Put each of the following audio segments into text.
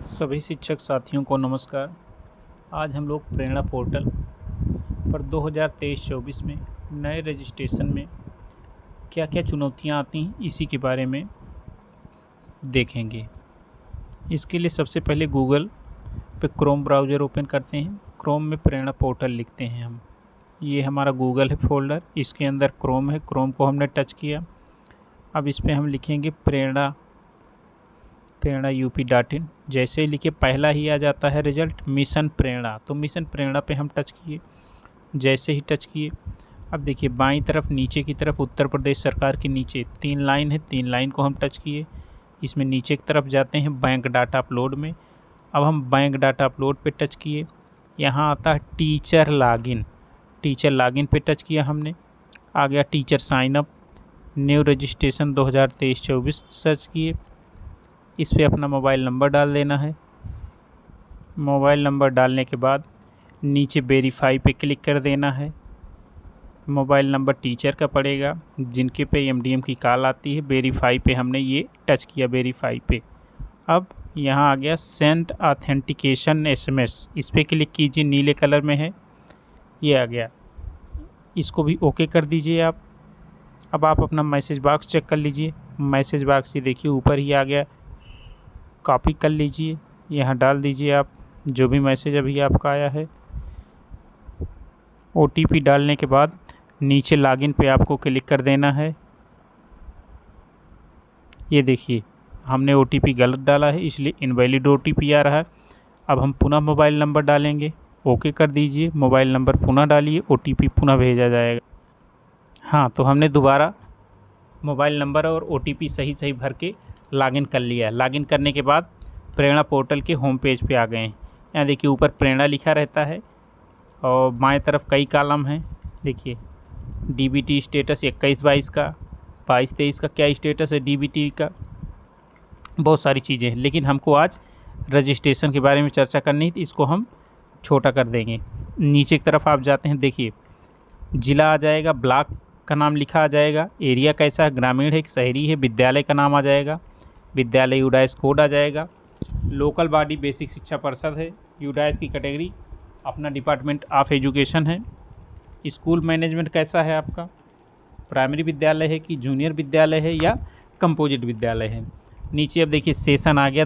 सभी शिक्षक साथियों को नमस्कार। आज हम लोग प्रेरणा पोर्टल पर 2023-24 में नए रजिस्ट्रेशन में क्या क्या चुनौतियां आती हैं इसी के बारे में देखेंगे। इसके लिए सबसे पहले गूगल पे क्रोम ब्राउज़र ओपन करते हैं। क्रोम में प्रेरणा पोर्टल लिखते हैं हम। ये हमारा गूगल है फोल्डर, इसके अंदर क्रोम है। क्रोम को हमने टच किया। अब इस पर हम लिखेंगे प्रेरणा UP.in। जैसे ही लिखे पहला ही आ जाता है रिजल्ट मिशन प्रेरणा, तो मिशन प्रेरणा पे हम टच किए। जैसे ही टच किए अब देखिए बाईं तरफ नीचे की तरफ उत्तर प्रदेश सरकार के नीचे 3 लाइन है, 3 लाइन को हम टच किए। इसमें नीचे की तरफ जाते हैं बैंक डाटा अपलोड में। अब हम बैंक डाटा अपलोड पे टच किए। यहाँ आता है टीचर लॉगिन पे टच किया हमने। आ गया teacher sign up, new registration 2023-24 search किए। इस पर अपना मोबाइल नंबर डाल देना है। मोबाइल नंबर डालने के बाद नीचे वेरीफाई पे क्लिक कर देना है। मोबाइल नंबर टीचर का पड़ेगा जिनके पे MDM की कॉल आती है। वेरीफाई पे हमने ये टच किया, वेरीफाई पे। अब यहाँ आ गया सेंड ऑथेंटिकेशन SMS, इस पर क्लिक कीजिए, नीले कलर में है, ये आ गया। इसको भी ओके कर दीजिए आप। अब आप अपना मैसेज बॉक्स चेक कर लीजिए। मैसेज बॉक्स ये देखिए ऊपर ही आ गया, कॉपी कर लीजिए, यहाँ डाल दीजिए आप जो भी मैसेज अभी आपका आया है। OTP डालने के बाद नीचे लॉगिन पे आपको क्लिक कर देना है। ये देखिए हमने OTP गलत डाला है इसलिए इनवैलिड OTP आ रहा है। अब हम पुनः मोबाइल नंबर डालेंगे, ओके कर दीजिए। मोबाइल नंबर पुनः डालिए, OTP पुनः भेजा जाएगा। हाँ, तो हमने दोबारा मोबाइल नंबर और OTP सही भर के लॉगिन कर लिया है। लॉगिन करने के बाद प्रेरणा पोर्टल के होम पेज पे आ गए हैं। यहाँ देखिए ऊपर प्रेरणा लिखा रहता है और बाएं तरफ कई कॉलम हैं। देखिए DBT स्टेटस 21-22 का, 22-23 का क्या स्टेटस है DBT का, बहुत सारी चीज़ें हैं। लेकिन हमको आज रजिस्ट्रेशन के बारे में चर्चा करनी है तो इसको हम छोटा कर देंगे। नीचे की तरफ आप जाते हैं, देखिए ज़िला आ जाएगा, ब्लॉक का नाम लिखा आ जाएगा, एरिया कैसा है, ग्रामीण है कि शहरी है, विद्यालय का नाम आ जाएगा, विद्यालय यूडाइस कोड आ जाएगा, लोकल बॉडी बेसिक शिक्षा परिषद है, यूडाइस की कैटेगरी अपना डिपार्टमेंट ऑफ एजुकेशन है, स्कूल मैनेजमेंट कैसा है आपका, प्राइमरी विद्यालय है कि जूनियर विद्यालय है या कंपोजिट विद्यालय है। नीचे अब देखिए सेशन आ गया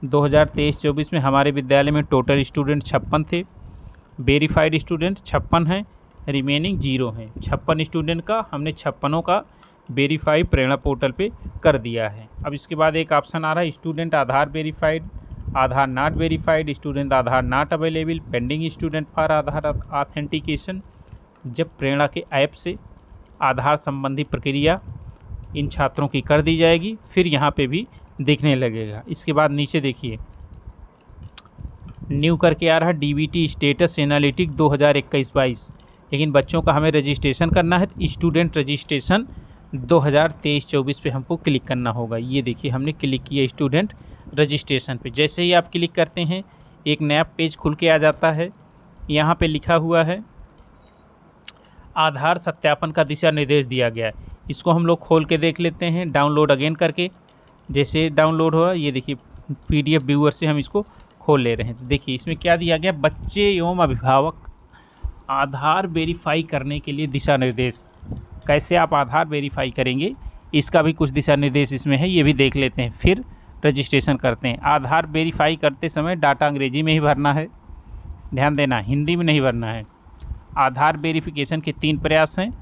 2023-24 में हमारे विद्यालय में टोटल स्टूडेंट 56 थे, वेरीफाइड स्टूडेंट 56 हैं, रिमेनिंग 0 हैं। 56 स्टूडेंट का हमने 56 का वेरीफाई प्रेरणा पोर्टल पे कर दिया है। अब इसके बाद एक ऑप्शन आ रहा है student Aadhaar verified, Aadhaar not verified, student Aadhaar not available, pending student for Aadhaar authentication. जब प्रेरणा के ऐप से आधार संबंधी प्रक्रिया इन छात्रों की कर दी जाएगी फिर यहाँ पे भी दिखने लगेगा। इसके बाद नीचे देखिए न्यू करके आ रहा है DBT स्टेटस एनालिटिक 2021-22। लेकिन बच्चों का हमें रजिस्ट्रेशन करना है तो स्टूडेंट रजिस्ट्रेशन 2023-24 पे हमको क्लिक करना होगा। ये देखिए हमने क्लिक किया स्टूडेंट रजिस्ट्रेशन पे। जैसे ही आप क्लिक करते हैं एक नया पेज खुल के आ जाता है। यहाँ पे लिखा हुआ है आधार सत्यापन का दिशा निर्देश दिया गया है। इसको हम लोग खोल के देख लेते हैं डाउनलोड अगेन करके। जैसे डाउनलोड हुआ ये देखिए PDF व्यूअर से हम इसको खोल ले रहे हैं। देखिए इसमें क्या दिया गया, बच्चे एवं अभिभावक आधार वेरीफाई करने के लिए दिशा निर्देश। कैसे आप आधार वेरीफाई करेंगे इसका भी कुछ दिशा निर्देश इसमें है, ये भी देख लेते हैं फिर रजिस्ट्रेशन करते हैं। आधार वेरीफाई करते समय डाटा अंग्रेजी में ही भरना है, ध्यान देना, हिंदी में नहीं भरना है। आधार वेरिफिकेशन के 3 प्रयास हैं,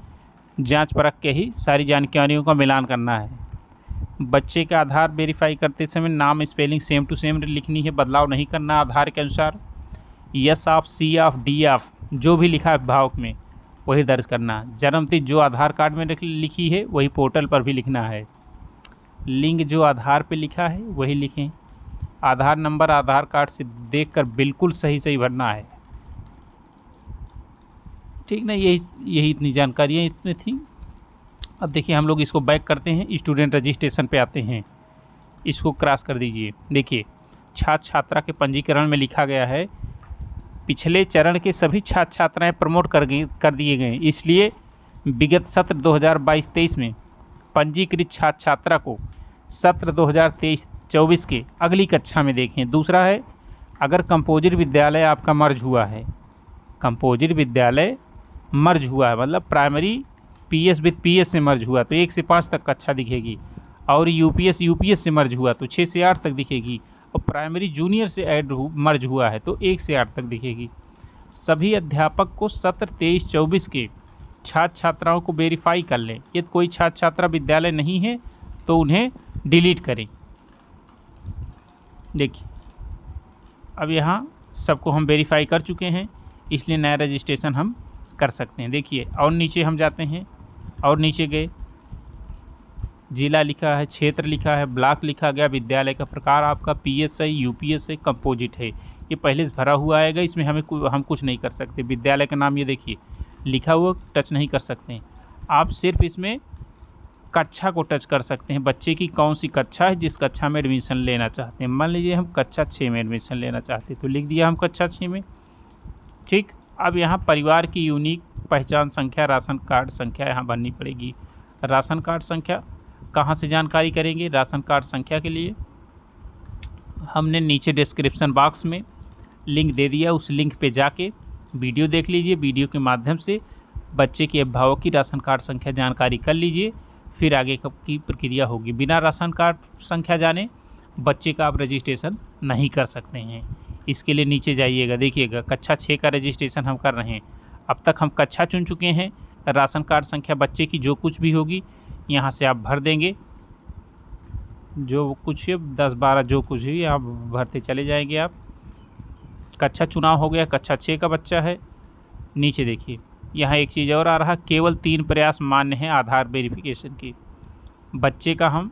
जांच परख के ही सारी जानकारियों का मिलान करना है। बच्चे का आधार वेरीफाई करते समय नाम स्पेलिंग सेम टू सेम लिखनी है, बदलाव नहीं करना आधार के अनुसार। S of, C of, D of जो भी लिखा है अभिभावक में वही दर्ज करना। जन्मतिथि जो आधार कार्ड में लिखी है वही पोर्टल पर भी लिखना है। लिंग जो आधार पे लिखा है वही लिखें। आधार नंबर आधार कार्ड से देखकर बिल्कुल सही भरना है, ठीक ना। यही इतनी जानकारियाँ इसमें थी। अब देखिए हम लोग इसको बैक करते हैं, स्टूडेंट रजिस्ट्रेशन पे आते हैं, इसको क्रॉस कर दीजिए। देखिए छात्र छात्रा के पंजीकरण में लिखा गया है पिछले चरण के सभी छात्र छात्राएं प्रमोट कर दिए गए, इसलिए विगत सत्र 2022-23 में पंजीकृत छात्र छात्रा को सत्र 2023-24 के अगली कक्षा में देखें। दूसरा है, अगर कंपोजिट विद्यालय आपका मर्ज हुआ है, कंपोजिट विद्यालय मर्ज हुआ है मतलब प्राइमरी पीएस विद पीएस से मर्ज हुआ तो 1 से 5 तक कक्षा दिखेगी, और यूपीएस से मर्ज हुआ तो 6 से 8 तक दिखेगी, और प्राइमरी जूनियर से मर्ज हुआ है तो 1 से 8 तक दिखेगी। सभी अध्यापक को सत्र 23-24 के छात्र छात्राओं को वेरीफाई कर लें। यदि कोई छात्र छात्रा विद्यालय नहीं है तो उन्हें डिलीट करें। देखिए अब यहाँ सबको हम वेरीफाई कर चुके हैं, इसलिए नया रजिस्ट्रेशन हम कर सकते हैं। देखिए और नीचे हम जाते हैं, और नीचे गए, जिला लिखा है, क्षेत्र लिखा है, ब्लॉक लिखा गया, विद्यालय का प्रकार आपका पीएस है, यूपीएस है, कंपोजिट है, ये पहले से भरा हुआ आएगा। इसमें हम कुछ नहीं कर सकते। विद्यालय का नाम ये देखिए लिखा हुआ, टच नहीं कर सकते हैं आप। सिर्फ इसमें कक्षा को टच कर सकते हैं, बच्चे की कौन सी कक्षा है, जिस कक्षा में एडमिशन लेना चाहते हैं। मान लीजिए हम कक्षा 6 में एडमिशन लेना चाहते हैं तो लिख दिया हम कक्षा 6 में। ठीक, अब यहाँ परिवार की यूनिक पहचान संख्या, राशन कार्ड संख्या यहाँ भरनी पड़ेगी। राशन कार्ड संख्या कहाँ से जानकारी करेंगे? राशन कार्ड संख्या के लिए हमने नीचे डिस्क्रिप्शन बॉक्स में लिंक दे दिया, उस लिंक पे जाके वीडियो देख लीजिए। वीडियो के माध्यम से बच्चे के अभिभावक की राशन कार्ड संख्या जानकारी कर लीजिए, फिर आगे की प्रक्रिया होगी। बिना राशन कार्ड संख्या जाने बच्चे का आप रजिस्ट्रेशन नहीं कर सकते हैं। इसके लिए नीचे जाइएगा, देखिएगा कक्षा 6 का रजिस्ट्रेशन हम कर रहे हैं। अब तक हम कक्षा चुन चुके हैं। राशन कार्ड संख्या बच्चे की जो कुछ भी होगी यहाँ से आप भर देंगे, जो कुछ 10-12 जो कुछ भी आप भरते चले जाएंगे। आप कक्षा चुनाव हो गया, कक्षा 6 का बच्चा है। नीचे देखिए यहाँ एक चीज़ और आ रहा, केवल 3 प्रयास मान्य हैं आधार वेरिफिकेशन की। बच्चे का हम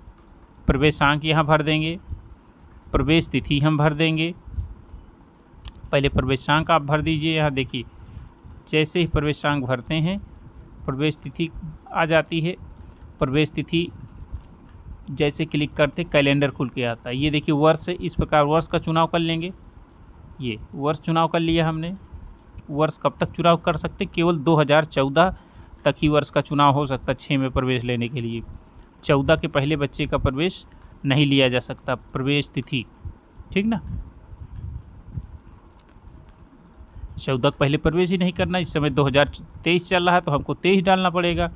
प्रवेशांक यहाँ भर देंगे, प्रवेश तिथि हम भर देंगे। पहले प्रवेशांक आप भर दीजिए। यहाँ देखिए जैसे ही प्रवेशांक भरते हैं प्रवेश तिथि आ जाती है। प्रवेश तिथि जैसे क्लिक करते कैलेंडर खुल के आता है। ये देखिए वर्ष है, इस प्रकार वर्ष का चुनाव कर लेंगे। ये वर्ष चुनाव कर लिया हमने। वर्ष कब तक चुनाव कर सकते? केवल 2014 तक ही वर्ष का चुनाव हो सकता 6 में प्रवेश लेने के लिए। 14 के पहले बच्चे का प्रवेश नहीं लिया जा सकता। प्रवेश तिथि, ठीक ना, 14 के पहले प्रवेश ही नहीं करना। इस समय 2023 चल रहा है तो हमको 23 डालना पड़ेगा।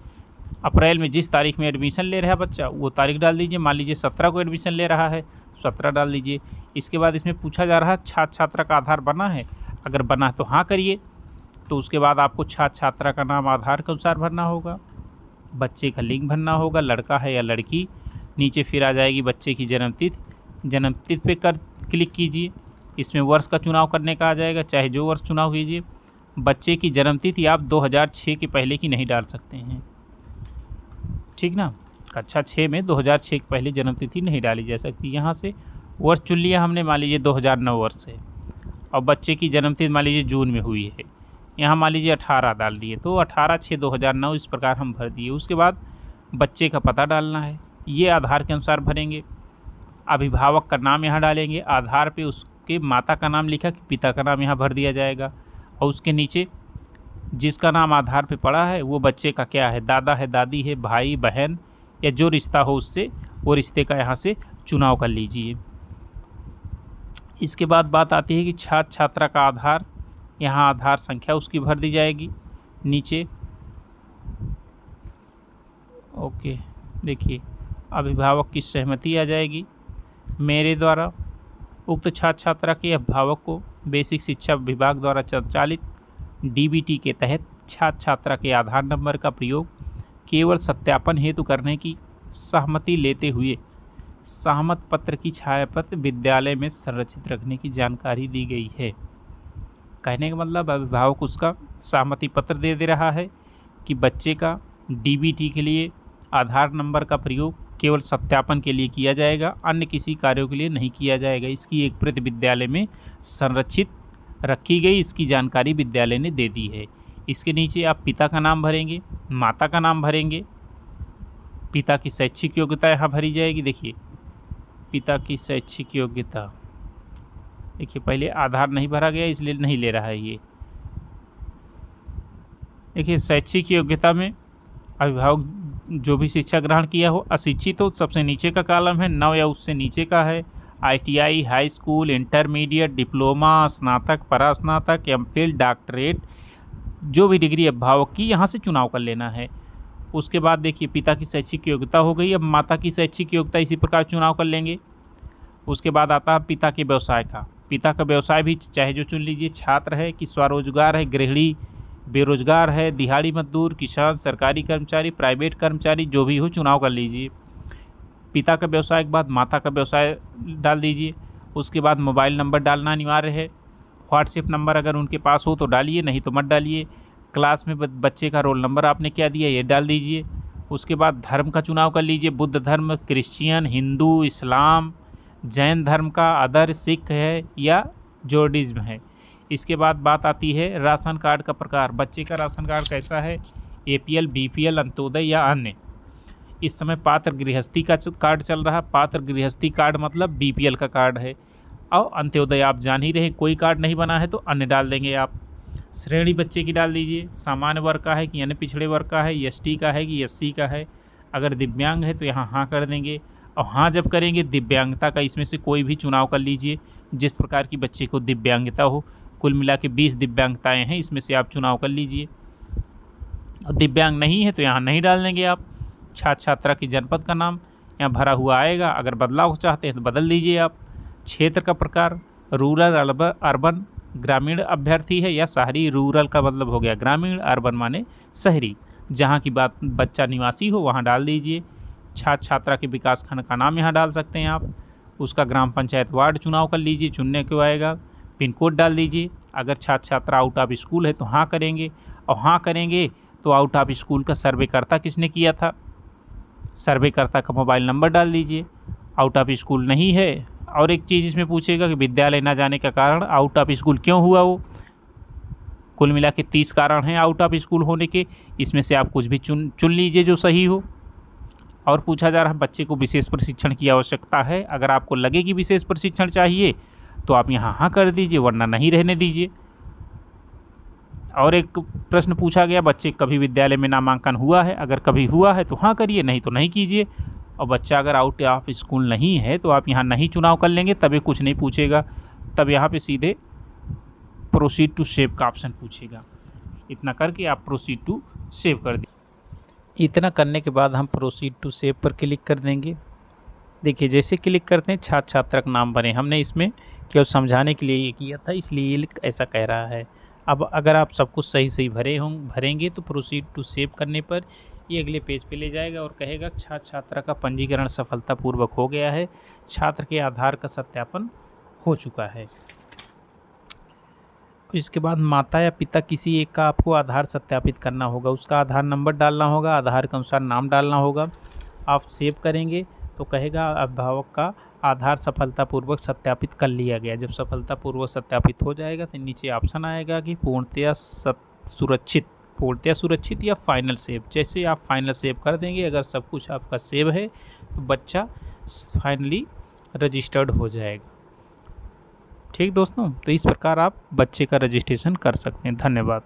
अप्रैल में जिस तारीख में एडमिशन ले रहा है बच्चा वो तारीख डाल दीजिए। मान लीजिए 17 को एडमिशन ले रहा है, 17 डाल दीजिए। इसके बाद इसमें पूछा जा रहा है छात्र छात्रा का आधार बना है, अगर बना है तो हाँ करिए। तो उसके बाद आपको छात्र छात्रा का नाम आधार के अनुसार भरना होगा, बच्चे का लिंग भरना होगा, लड़का है या लड़की। नीचे फिर आ जाएगी बच्चे की जन्मतिथि। जन्मतिथि पे क्लिक कीजिए, इसमें वर्ष का चुनाव करने का आ जाएगा, चाहे जो वर्ष चुनाव कीजिए। बच्चे की जन्मतिथि आप 2006 के पहले की नहीं डाल सकते हैं, ठीक ना। कक्षा 6 में 2006 के पहले जन्मतिथि नहीं डाली जा सकती। यहाँ से वर्ष चुन लिया हमने, मान लीजिए 2009 वर्ष है, और बच्चे की जन्मतिथि मान लीजिए जून में हुई है। यहाँ मान लीजिए 18 डाल दिए तो 18/6/2009 इस प्रकार हम भर दिए। उसके बाद बच्चे का पता डालना है, ये आधार के अनुसार भरेंगे। अभिभावक का नाम यहाँ डालेंगे, आधार पे उसके माता का नाम लिखा कि पिता का नाम यहाँ भर दिया जाएगा, और उसके नीचे जिसका नाम आधार पे पड़ा है वो बच्चे का क्या है, दादा है, दादी है, भाई बहन या जो रिश्ता हो उससे वो रिश्ते का यहाँ से चुनाव कर लीजिए। इसके बाद बात आती है कि छात्र छात्रा का आधार, यहाँ आधार संख्या उसकी भर दी जाएगी नीचे। ओके, देखिए अभिभावक की सहमति आ जाएगी। मेरे द्वारा उक्त छात्र छात्रा के अभिभावक को बेसिक शिक्षा विभाग द्वारा संचालित डीबीटी के तहत छात्र छात्रा के आधार नंबर का प्रयोग केवल सत्यापन हेतु करने की सहमति लेते हुए सहमत पत्र की छायाप्रति विद्यालय में संरक्षित रखने की जानकारी दी गई है। कहने का मतलब अभिभावक उसका सहमति पत्र दे रहा है कि बच्चे का डीबीटी के लिए आधार नंबर का प्रयोग केवल सत्यापन के लिए किया जाएगा, अन्य किसी कार्यों के लिए नहीं किया जाएगा। इसकी एक प्रति विद्यालय में संरक्षित रखी गई, इसकी जानकारी विद्यालय ने दे दी है। इसके नीचे आप पिता का नाम भरेंगे, माता का नाम भरेंगे, पिता की शैक्षिक योग्यता यहाँ भरी जाएगी। देखिए पिता की शैक्षिक योग्यता, देखिए पहले आधार नहीं भरा गया इसलिए नहीं ले रहा है ये। देखिए शैक्षिक योग्यता में अभिभावक जो भी शिक्षा ग्रहण किया हो। अशिक्षित हो सबसे नीचे का कॉलम है, 9 या उससे नीचे का है। ITI, high school, intermediate, diploma, स्नातक, परास्नातक, एमफिल, डॉक्टरेट, जो भी डिग्री अभिभावक की, यहाँ से चुनाव कर लेना है। उसके बाद देखिए पिता की शैक्षिक योग्यता हो गई, अब माता की शैक्षिक योग्यता इसी प्रकार चुनाव कर लेंगे। उसके बाद आता है पिता के व्यवसाय का। पिता का व्यवसाय भी चाहे जो चुन लीजिए, छात्र है कि स्वरोजगार है, गृहिणी, बेरोजगार है, दिहाड़ी मजदूर, किसान, सरकारी कर्मचारी, प्राइवेट कर्मचारी, जो भी हो चुनाव कर लीजिए। पिता का व्यवसाय के बाद माता का व्यवसाय डाल दीजिए। उसके बाद मोबाइल नंबर डालना अनिवार्य है। व्हाट्सएप नंबर अगर उनके पास हो तो डालिए, नहीं तो मत डालिए। क्लास में बच्चे का रोल नंबर आपने क्या दिया ये डाल दीजिए। उसके बाद धर्म का चुनाव कर लीजिए, बुद्ध धर्म, क्रिश्चियन, हिंदू, इस्लाम, जैन धर्म का, अदर, सिख है या जॉर्डिज्म है। इसके बाद बात आती है राशन कार्ड का प्रकार। बच्चे का राशन कार्ड कैसा है, APL, BPL, अंत्योदय या अन्य। इस समय पात्र गृहस्थी का कार्ड चल रहा है। पात्र गृहस्थी कार्ड मतलब BPL का कार्ड है, और अंत्योदय आप जान ही रहे, कोई कार्ड नहीं बना है तो अन्य डाल देंगे आप। श्रेणी बच्चे की डाल दीजिए, सामान्य वर्ग का है कि अन्य पिछड़े वर्ग का है, ST का है कि SC का है। अगर दिव्यांग है तो यहाँ हाँ कर देंगे, और हाँ जब करेंगे दिव्यांगता का इसमें से कोई भी चुनाव कर लीजिए जिस प्रकार की बच्चे को दिव्यांगता हो। कुल मिला के 20 दिव्यांगताएँ हैं, इसमें से आप चुनाव कर लीजिए। और दिव्यांग नहीं है तो यहाँ नहीं डाल देंगे आप। छात्र छात्रा की जनपद का नाम यहाँ भरा हुआ आएगा, अगर बदलाव चाहते हैं तो बदल दीजिए आप। क्षेत्र का प्रकार रूरल, अर्बन, ग्रामीण अभ्यर्थी है या शहरी। रूरल का मतलब हो गया ग्रामीण, अर्बन माने शहरी। जहाँ की बात बच्चा निवासी हो वहाँ डाल दीजिए। छात्र छात्रा के विकास खंड का नाम यहाँ डाल सकते हैं आप। उसका ग्राम पंचायत वार्ड चुनाव कर लीजिए, चुनने को आएगा। पिन कोड डाल दीजिए। अगर छात्र छात्रा आउट ऑफ स्कूल है तो हाँ करेंगे, और हाँ करेंगे तो आउट ऑफ स्कूल का सर्वेकर्ता किसने किया था, सर्वेकर्ता का मोबाइल नंबर डाल दीजिए। आउट ऑफ स्कूल नहीं है, और एक चीज़ इसमें पूछेगा कि विद्यालय न जाने का कारण, आउट ऑफ स्कूल क्यों हुआ वो। कुल मिला के 30 कारण हैं आउट ऑफ स्कूल होने के, इसमें से आप कुछ भी चुन लीजिए जो सही हो। और पूछा जा रहा है बच्चे को विशेष प्रशिक्षण की आवश्यकता है। अगर आपको लगे कि विशेष प्रशिक्षण चाहिए तो आप यहाँ हाँ कर दीजिए, वरना नहीं रहने दीजिए। और एक प्रश्न पूछा गया, बच्चे कभी विद्यालय में नामांकन हुआ है, अगर कभी हुआ है तो हाँ करिए, नहीं तो नहीं कीजिए। और बच्चा अगर आउट ऑफ स्कूल नहीं है तो आप यहाँ नहीं चुनाव कर लेंगे, तभी कुछ नहीं पूछेगा। तब यहाँ पे सीधे प्रोसीड टू सेव का ऑप्शन पूछेगा। इतना करके आप प्रोसीड टू सेव कर दीजिए। इतना करने के बाद हम प्रोसीड टू सेव पर क्लिक कर देंगे। देखिए जैसे क्लिक करते हैं छात्र छात्रा का नाम बने। हमने इसमें केवल समझाने के लिए ये किया था, इसलिए ये ऐसा कह रहा है। अब अगर आप सब कुछ सही भरेंगे तो प्रोसीड टू सेव करने पर ये अगले पेज पे ले जाएगा और कहेगा छात्र छात्रा का पंजीकरण सफलतापूर्वक हो गया है, छात्र के आधार का सत्यापन हो चुका है। इसके बाद माता या पिता किसी एक का आपको आधार सत्यापित करना होगा, उसका आधार नंबर डालना होगा, आधार के अनुसार नाम डालना होगा। आप सेव करेंगे तो कहेगा अभिभावक का आधार सफलतापूर्वक सत्यापित कर लिया गया। जब सफलतापूर्वक सत्यापित हो जाएगा तो नीचे ऑप्शन आएगा कि पूर्णतया सुरक्षित या फाइनल सेव। जैसे आप फाइनल सेव कर देंगे, अगर सब कुछ आपका सेव है तो बच्चा फाइनली रजिस्टर्ड हो जाएगा। ठीक दोस्तों, तो इस प्रकार आप बच्चे का रजिस्ट्रेशन कर सकते हैं। धन्यवाद।